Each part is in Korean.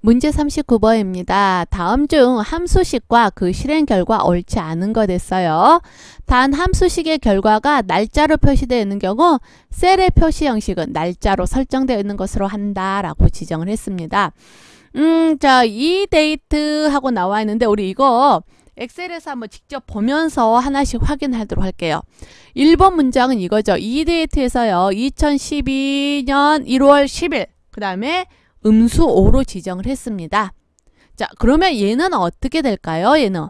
문제 39번입니다. 다음 중 함수식과 그 실행 결과 옳지 않은 것 됐어요. 단 함수식의 결과가 날짜로 표시되어 있는 경우 셀의 표시 형식은 날짜로 설정되어 있는 것으로 한다라고 지정을 했습니다. 자, 이 데이트 하고 나와 있는데 우리 이거 엑셀에서 한번 직접 보면서 하나씩 확인하도록 할게요. 1번 문장은 이거죠. 이 데이트에서요. 2012년 1월 10일 그 다음에 음수 5로 지정을 했습니다. 자, 그러면 얘는 어떻게 될까요? 얘는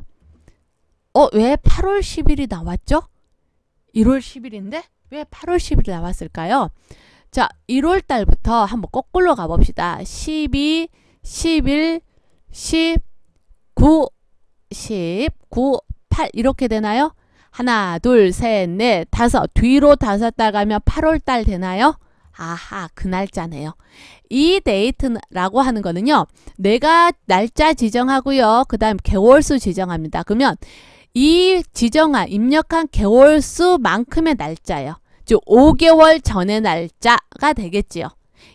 왜 8월 10일이 나왔죠? 1월 10일인데 왜 8월 10일이 나왔을까요? 자, 1월 달부터 한번 거꾸로 가봅시다. 12, 11, 19, 8 이렇게 되나요? 하나, 둘, 셋, 넷, 다섯. 뒤로 5달 가면 8월 달 되나요? 아하, 그 날짜네요. 이 데이트라고 하는 거는요. 내가 날짜 지정하고요. 그 다음 개월수 지정합니다. 그러면 이 지정한 입력한 개월수만큼의 날짜예요. 즉 5개월 전의 날짜가 되겠지요.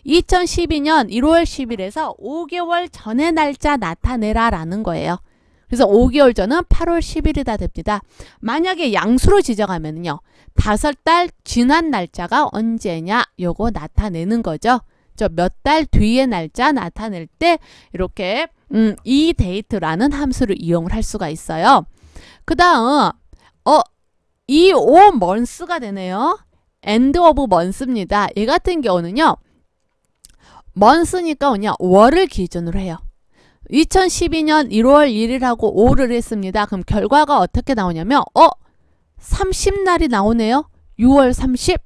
2012년 1월 10일에서 5개월 전의 날짜 나타내라 라는 거예요. 그래서 5개월 전은 8월 10일이다 됩니다. 만약에 양수로 지정하면요. 5달 지난 날짜가 언제냐 요거 나타내는 거죠. 저 몇 달 뒤의 날짜 나타낼 때 이렇게 이 데이트라는 함수를 이용을 할 수가 있어요. 그 다음 이 o months가 되네요. end of months입니다. 얘 같은 경우는요. months니까 그냥 월을 기준으로 해요. 2012년 1월 1일하고 5를 했습니다. 그럼 결과가 어떻게 나오냐면 30날이 나오네요. 6월 30.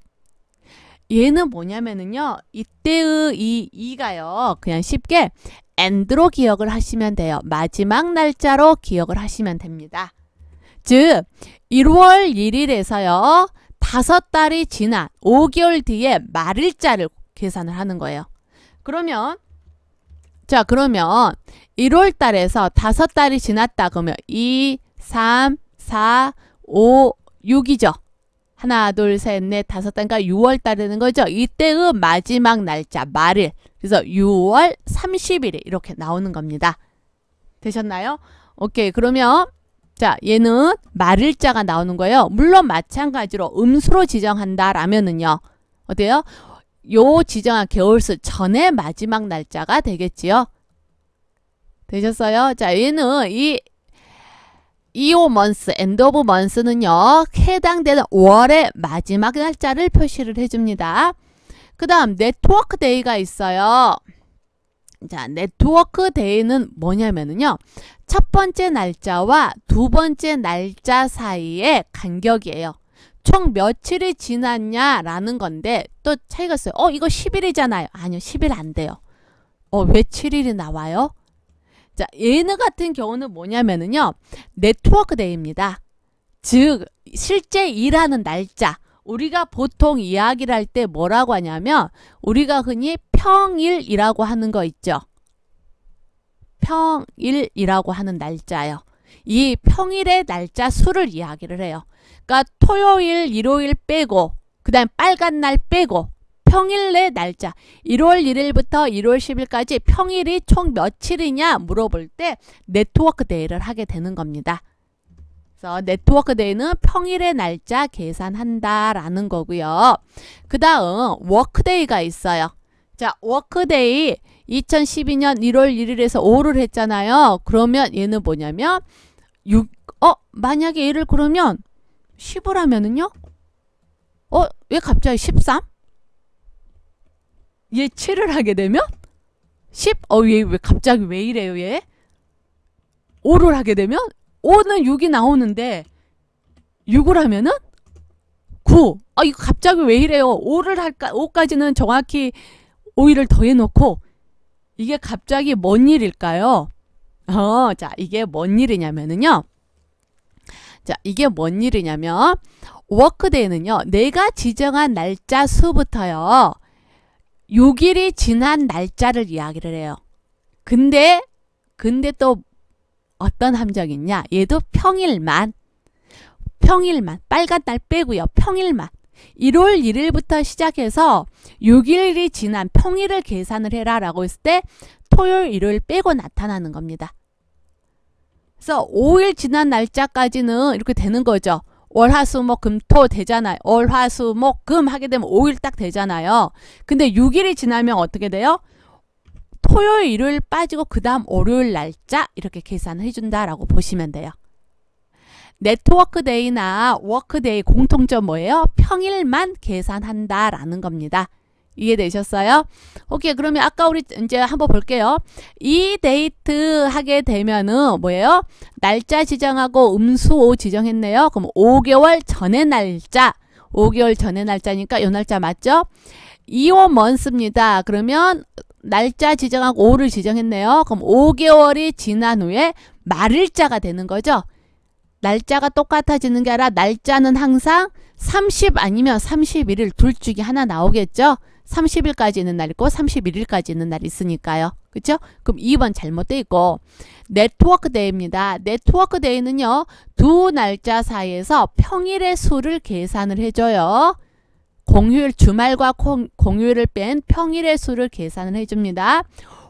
얘는 뭐냐면은요. 이때의 이 2가요. 그냥 쉽게 end로 기억을 하시면 돼요. 마지막 날짜로 기억을 하시면 됩니다. 즉 1월 1일에서요. 5달이 지난 5개월 뒤에 말일자를 계산을 하는 거예요. 그러면 1월 달에서 5달이 지났다 그러면 2, 3, 4, 5, 6이죠. 하나, 둘, 셋, 넷, 5달이니까 6월 달 되는 거죠. 이때의 마지막 날짜, 말일. 그래서 6월 30일에 이렇게 나오는 겁니다. 되셨나요? 오케이. 그러면 자, 얘는 말일자가 나오는 거예요. 물론 마찬가지로 음수로 지정한다 라면은요. 어때요? 요 지정한 개월수 전에 마지막 날짜가 되겠지요. 되셨어요? 자, 얘는 이 o months, end of months는요. 해당되는 월의 마지막 날짜를 표시를 해줍니다. 그 다음 네트워크 데이가 있어요. 자, 네트워크 데이는 뭐냐면은요. 첫 번째 날짜와 두 번째 날짜 사이의 간격이에요. 총 며칠이 지났냐라는 건데 또 차이가 있어요. 이거 10일이잖아요. 아니요. 10일 안 돼요. 왜 7일이 나와요? 자, 얘네 같은 경우는 뭐냐면은요. 네트워크 데이입니다. 즉 실제 일하는 날짜. 우리가 보통 이야기를 할 때 뭐라고 하냐면 우리가 흔히 평일이라고 하는 거 있죠. 평일이라고 하는 날짜요. 이 평일의 날짜 수를 이야기를 해요. 그러니까 토요일, 일요일 빼고 그 다음 빨간 날 빼고 평일의 날짜 1월 1일부터 1월 10일까지 평일이 총 며칠이냐 물어볼 때 네트워크 데이를 하게 되는 겁니다. 그래서 네트워크 데이는 평일의 날짜 계산한다라는 거고요. 그 다음 워크데이가 있어요. 자, 워크데이 2012년 1월 1일에서 5를 했잖아요. 그러면 얘는 뭐냐면 만약에 얘를 그러면 10을 하면은요? 왜 갑자기 13? 얘 7을 하게 되면 10? 얘 왜 갑자기 왜 이래요, 얘? 5를 하게 되면 5는 6이 나오는데 6을 하면은 9. 이거 갑자기 왜 이래요? 5까지는 정확히 5일을 더해 놓고 이게 갑자기 뭔 일일까요? 자, 이게 뭔 일이냐면은요. 자, 이게 뭔 일이냐면 워크데이는요. 내가 지정한 날짜 수부터요. 6일이 지난 날짜를 이야기를 해요. 근데 또 어떤 함정이 있냐? 얘도 평일만 빨간 날 빼고요. 평일만 1월 1일부터 시작해서 6일이 지난 평일을 계산을 해라 라고 했을 때 토요일, 일요일 빼고 나타나는 겁니다. 그래서 5일 지난 날짜까지는 이렇게 되는 거죠. 월, 화, 수, 목, 금, 토 되잖아요. 월, 화, 수, 목, 금 하게 되면 5일 딱 되잖아요. 근데 6일이 지나면 어떻게 돼요? 토요일, 일요일 빠지고 그 다음 월요일 날짜 이렇게 계산을 해준다라고 보시면 돼요. 네트워크 데이나 워크 데이 공통점 뭐예요? 평일만 계산한다라는 겁니다. 이해되셨어요? 오케이, 그러면 아까 우리 이제 한번 볼게요. 이 데이트 하게 되면은 뭐예요? 날짜 지정하고 음수오 지정했네요. 그럼 5개월 전의 날짜, 5개월 전의 날짜니까 이 날짜 맞죠? 2호 먼스입니다. 그러면 날짜 지정하고 5를 지정했네요. 그럼 5개월이 지난 후에 말일자가 되는 거죠. 날짜가 똑같아지는 게 아니라 날짜는 항상 30 아니면 31일 둘 중에 하나 나오겠죠. 30일까지 있는 날 있고 31일까지 있는 날 있으니까요. 그렇죠? 그럼 2번 잘못돼 있고 네트워크 데이입니다. 네트워크 데이는요. 두 날짜 사이에서 평일의 수를 계산을 해줘요. 공휴일, 주말과 공휴일을 뺀 평일의 수를 계산을 해줍니다.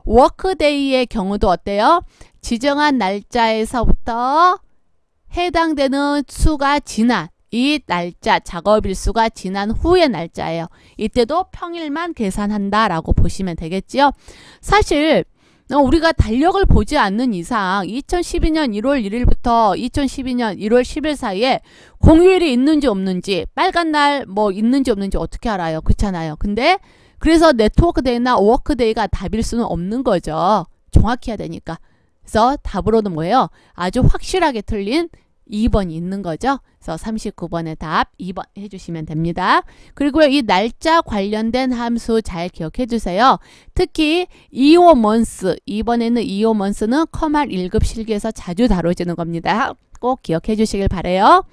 워크데이의 경우도 어때요? 지정한 날짜에서부터 해당되는 수가 지난 이 날짜, 작업일수가 지난 후의 날짜예요. 이때도 평일만 계산한다라고 보시면 되겠지요. 사실 우리가 달력을 보지 않는 이상 2012년 1월 1일부터 2012년 1월 10일 사이에 공휴일이 있는지 없는지 빨간 날 뭐 있는지 없는지 어떻게 알아요? 그렇잖아요. 근데 그래서 네트워크 데이나 워크 데이가 답일 수는 없는 거죠. 정확히 해야 되니까. 그래서 답으로는 뭐예요? 아주 확실하게 틀린 2번이 있는 거죠. 그래서 39번의 답 2번 해주시면 됩니다. 그리고 이 날짜 관련된 함수 잘 기억해 주세요. 특히 2호 먼스, 이번에는 2호 먼스는 커말 1급 실기에서 자주 다뤄지는 겁니다. 꼭 기억해 주시길 바래요.